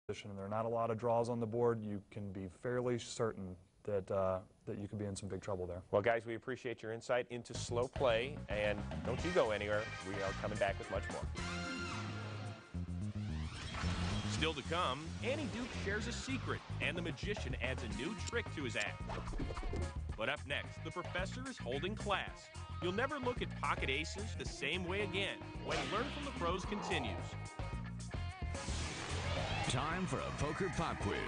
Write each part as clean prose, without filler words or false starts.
and there are not a lot of draws on the board, you can be fairly certain that that you could be in some big trouble there. Well, guys, we appreciate your insight into slow play, and don't you go anywhere. We are coming back with much more. Still to come, Annie Duke shares a secret, and the magician adds a new trick to his act. But up next, the professor is holding class. You'll never look at pocket aces the same way again when Learn from the Pros continues. Time for a poker pop quiz.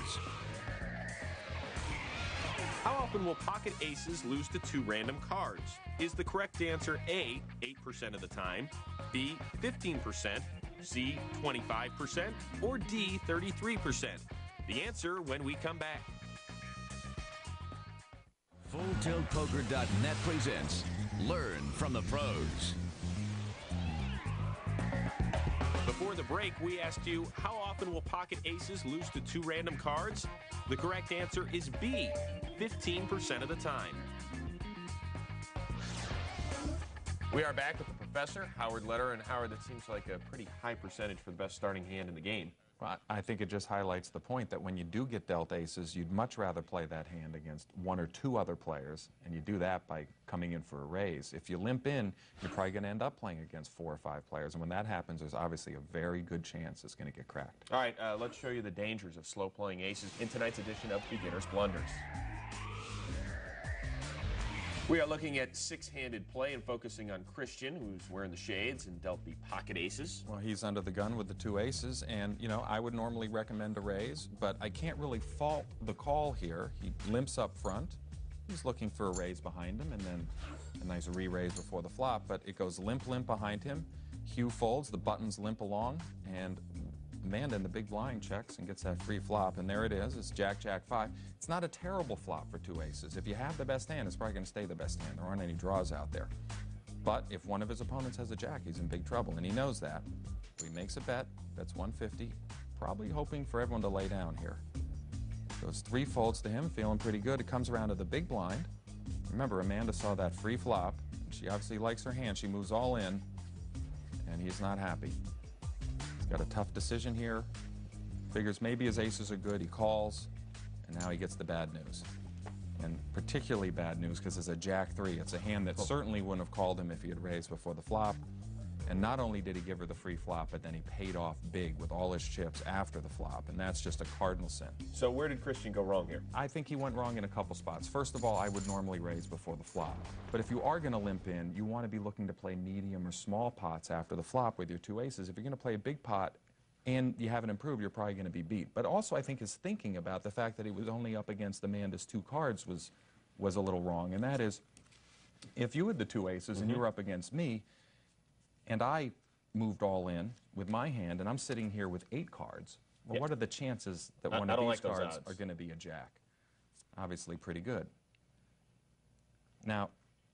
How often will pocket aces lose to two random cards? Is the correct answer A, 8% of the time, B, 15%, C, 25%, or D, 33%? The answer when we come back. FullTiltPoker.net presents Learn from the Pros. Before the break, we asked you, how often will pocket aces lose to two random cards? The correct answer is B, 15% of the time. We are back with the professor, Howard Lederer. And Howard, that seems like a pretty high percentage for the best starting hand in the game. Well, I think it just highlights the point that when you do get dealt aces, you'd much rather play that hand against one or two other players, and you do that by coming in for a raise. If you limp in, you're probably going to end up playing against 4 or 5 players, and when that happens, there's obviously a very good chance it's going to get cracked. All right, let's show you the dangers of slow playing aces in tonight's edition of Beginner's Blunders. We are looking at six-handed play and focusing on Christian, who's wearing the shades and dealt the pocket aces. Well, he's under the gun with the 2 aces, and, you know, I would normally recommend a raise, but I can't really fault the call here. He limps up front. He's looking for a raise behind him, and then a nice re-raise before the flop, but it goes limp behind him. Hugh folds, the buttons limp along, and Amanda in the big blind checks and gets that free flop, and there it is. It's Jack, Jack 5. It's not a terrible flop for 2 aces. If you have the best hand, it's probably going to stay the best hand. There aren't any draws out there. But if one of his opponents has a jack, he's in big trouble, and he knows that. So he makes a bet. That's 150. Probably hoping for everyone to lay down here. Goes 3 folds to him, feeling pretty good. It comes around to the big blind. Remember, Amanda saw that free flop. She obviously likes her hand. She moves all in, and he's not happy. Got a tough decision here. Figures maybe his aces are good. He calls, and now he gets the bad news. And particularly bad news because it's a Jack 3. It's a hand that certainly wouldn't have called him if he had raised before the flop. And not only did he give her the free flop, but then he paid off big with all his chips after the flop, and that's just a cardinal sin. So where did Christian go wrong here? I think he went wrong in a couple spots. First of all, I would normally raise before the flop. But if you are going to limp in, you want to be looking to play medium or small pots after the flop with your 2 aces. If you're going to play a big pot and you haven't improved, you're probably going to be beat. But also, I think his thinking about the fact that he was only up against Amanda's 2 cards was a little wrong, and that is, if you had the 2 aces and you were up against me, and I moved all in with my hand, and I'm sitting here with 8 cards. Well, what are the chances that one of these cards are going to be a jack? Obviously pretty good. Now,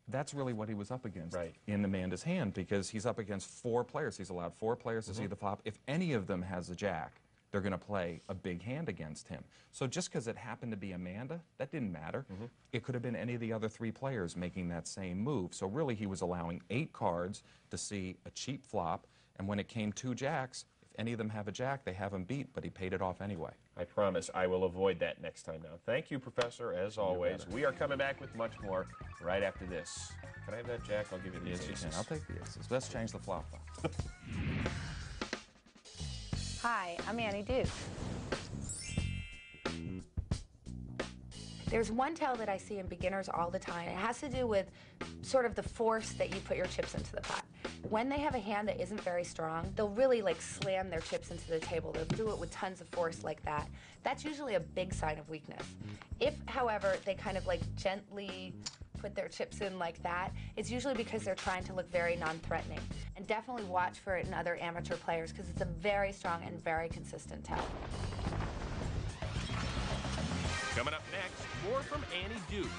that's really what he was up against in Amanda's hand, because he's up against 4 players. He's allowed 4 players to see the flop. If any of them has a jack, they're going to play a big hand against him. So just because it happened to be Amanda, that didn't matter. It could have been any of the other 3 players making that same move. So really, he was allowing 8 cards to see a cheap flop, and when it came 2 jacks, if any of them have a jack, they have him beat, but he paid it off anyway. I promise I will avoid that next time now. Thank you, Professor, as always. We are coming back with much more right after this. Can I have that jack? I'll give you the aces. Yes, you can. I'll take the aces. Let's change the flop. Hi, I'm Annie Duke. There's one tell that I see in beginners all the time. It has to do with sort of the force that you put your chips into the pot. When they have a hand that isn't very strong, they'll really like slam their chips into the table. They'll do it with tons of force like that. That's usually a big sign of weakness. If, however, they kind of like gently put their chips in like that, it's usually because they're trying to look very non-threatening. And definitely watch for it in other amateur players because it's a very strong and very consistent tell. Coming up next, more from Annie Duke.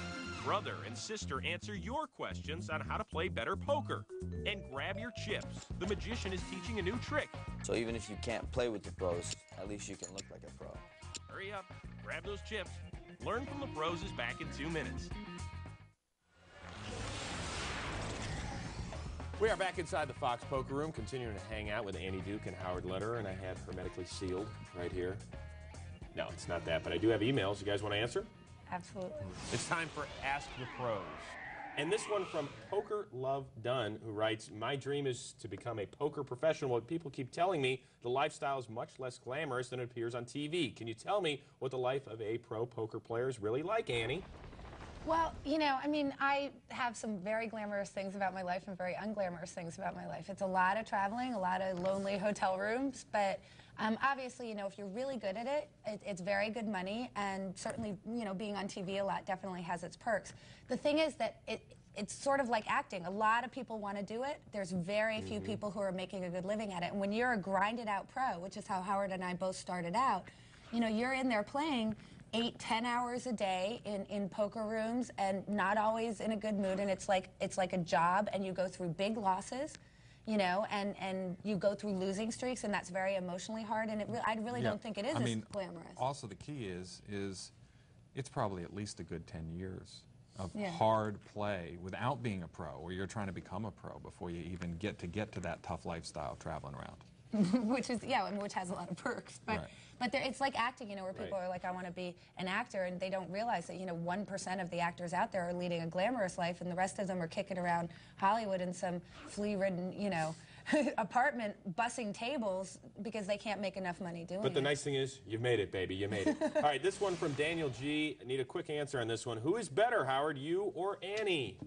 Brother and sister answer your questions on how to play better poker. And grab your chips. The magician is teaching a new trick. So even if you can't play with the pros, at least you can look like a pro. Hurry up, grab those chips. Learn from the Pros is back in 2 minutes. We are back inside the Fox Poker Room, continuing to hang out with Annie Duke and Howard Lederer, and I have hermetically sealed right here No, it's not that, but I do have emails. You guys want to answer? Absolutely. It's time for Ask the Pros. And this one from Poker Love Dunn, who writes, my dream is to become a poker professional, but people keep telling me the lifestyle is much less glamorous than it appears on TV. Can you tell me what the life of a pro poker player is really like, Annie? Well, you know, I mean, I have some very glamorous things about my life and very unglamorous things about my life. It's a lot of traveling, a lot of lonely hotel rooms, but obviously, you know, if you're really good at it, it's very good money, and certainly, you know, being on TV a lot definitely has its perks. The thing is that it's sort of like acting. A lot of people want to do it. There's very few people who are making a good living at it. And when you're a grinded out pro, which is how Howard and I both started out, you know, you're in there playing 8-10 hours a day in poker rooms, and not always in a good mood, and it's like a job, and you go through big losses, you know, and you go through losing streaks, and that's very emotionally hard, and I really don't think it is as glamorous. Also the key is it's probably at least a good 10 years of Yeah. hard play without being a pro, where you're trying to become a pro before you even get to that tough lifestyle traveling around. Which is, yeah, and which has a lot of perks. But, Right. but it's like acting, you know, where people are like, I want to be an actor, and they don't realize that, you know, 1% of the actors out there are leading a glamorous life, and the rest of them are kicking around Hollywood in some flea-ridden, you know, apartment, bussing tables because they can't make enough money doing it. But the nice thing is, you've made it, baby. You made it. All right, this one from Daniel G. I need a quick answer on this one. Who is better, Howard, you or Annie?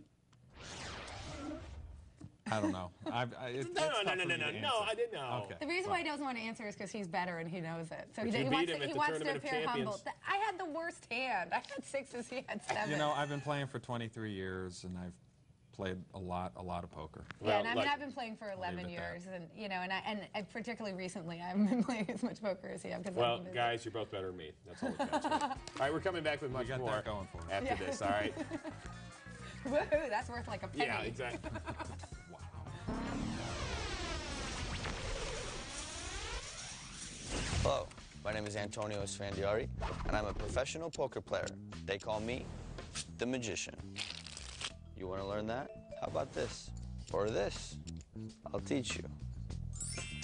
I don't know. No, I didn't know. Okay. The reason why he doesn't want to answer is because he's better and he knows it. So But he you wants beat him to, at he the wants to Tournament of appear humble. Champions. I had the worst hand. I had 6s, he had 7s. You know, I've been playing for 23 years, and I've played a lot of poker. Yeah, and I mean, like- I've been playing for 11 it at years, and you know, and particularly recently, I haven't been playing as much poker as you have. Well, guys, you're both better than me. That's all that counts. All right, we're coming back with much got more that going for us. after this, all right? Woohoo, that's worth like a penny. Yeah, exactly. Hello, my name is Antonio Sfandiari, and I'm a professional poker player. They call me the Magician. You want to learn that? How about this? Or this? I'll teach you.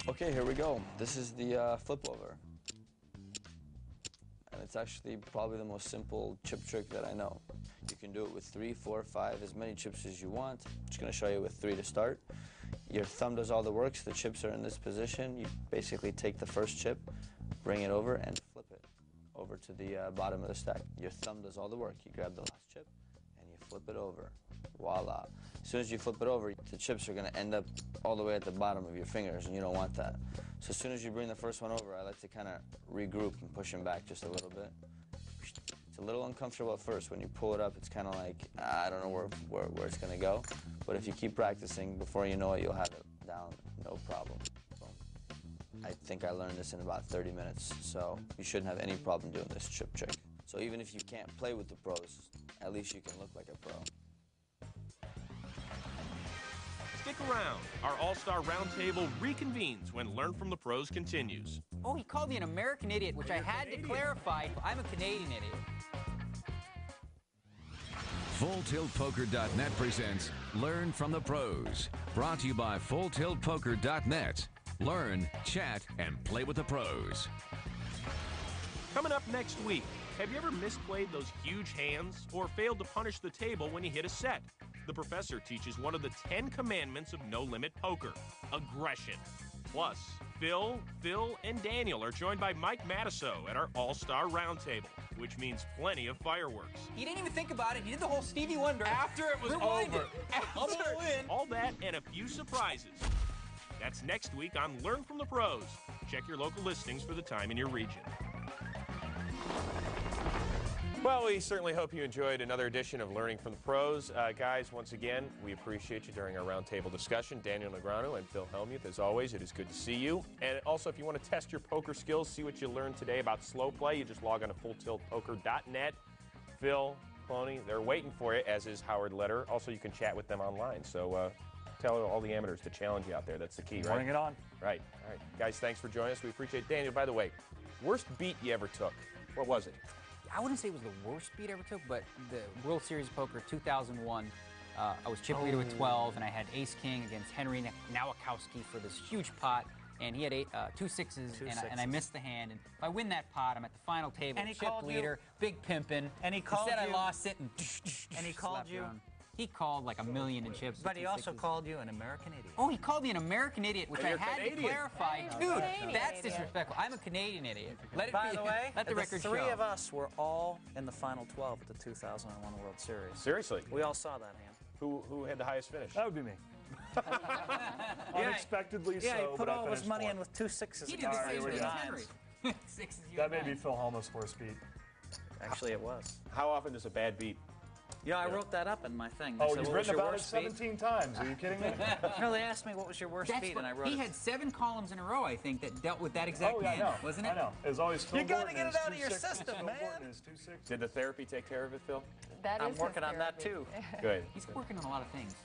Okay, here we go. This is the flip over. And it's actually probably the most simple chip trick that I know. You can do it with 3, 4, 5, as many chips as you want. I'm just going to show you with 3 to start. Your thumb does all the work, so the chips are in this position. You basically take the first chip, bring it over, and flip it over to the bottom of the stack. Your thumb does all the work. You grab the last chip, and you flip it over. Voila. As soon as you flip it over, the chips are going to end up all the way at the bottom of your fingers, and you don't want that. So as soon as you bring the first one over, I like to kind of regroup and push them back just a little bit. It's a little uncomfortable at first. When you pull it up, it's kind of like, I don't know where it's going to go. But if you keep practicing, before you know it, you'll have it down, no problem. So I think I learned this in about 30 minutes, so you shouldn't have any problem doing this chip trick. So even if you can't play with the pros, at least you can look like a pro. Stick around. Our All-Star Roundtable reconvenes when Learn from the Pros continues. Oh, he called me an American idiot, which I had to clarify. I'm a Canadian idiot. FullTiltPoker.net presents Learn from the Pros. Brought to you by FullTiltPoker.net. Learn, chat, and play with the pros. Coming up next week, have you ever misplayed those huge hands or failed to punish the table when you hit a set? The professor teaches one of the 10 commandments of no-limit poker, aggression. Plus, Phil, and Daniel are joined by Mike Matiso at our All-Star Roundtable, which means plenty of fireworks. He didn't even think about it. He did the whole Stevie Wonder. After it was Rewind over. it. After All that and a few surprises. That's next week on Learn from the Pros. Check your local listings for the time in your region. Well, we certainly hope you enjoyed another edition of Learning from the Pros. Guys, once again, we appreciate you during our roundtable discussion. Daniel Negreanu and Phil Hellmuth, as always, it is good to see you. And also, if you want to test your poker skills, see what you learned today about slow play, you just log on to FullTiltPoker.net. Phil, Cloney, they're waiting for you, as is Howard Letter. Also, you can chat with them online. So tell all the amateurs to challenge you out there. That's the key, right? Bring it on. Right. All right. Guys, thanks for joining us. We appreciate it. Daniel, by the way, worst beat you ever took? What was it? I wouldn't say it was the worst beat I ever took, but the World Series of Poker 2001, I was chip leader with 12, and I had ace-king against Henry Nowakowski for this huge pot. and he had two sixes, and I missed the hand. And if I win that pot, I'm at the final table. And he chip called you? leader, big pimpin'. And he called said you? I lost it, and And he called slapped you? around. He called like $1 million in chips. But and he two also sixes. called you an American idiot. Oh, he called me an American idiot, which And I you're had to Canadian. clarify. I'm a Dude, Canadian that's idiot. disrespectful. I'm a Canadian idiot. Let it By be, the way, let the record three show. of us were all in the final 12 at the 2001 World Series. Seriously? We all saw that hand. Who had the highest finish? That would be me. Unexpectedly Yeah, so, he put but I all of his finished money fourth. in with 2 sixes. He and did the two All right, same here we thing go. as nines. Henry. Sixes, you That had may be nines. Phil Helmuth's worst beat. Actually, it was. How often does a bad beat? Yeah, I wrote that up in my thing. They Oh, said, you've what was written your about it worst beat? 17 times. Are you kidding me? No, they asked me what was your worst That's beat, what, and I wrote he it. had 7 columns in a row, I think, that dealt with that exact Oh, yeah, I hand, know. wasn't it? I know. As always, Phil You gotta Gordon get is it out of your 2-6. system, Phil man. Gordon is 2-6. Did the therapy take care of it, Phil? That I'm is working his on that therapy. too. Good. He's working on a lot of things.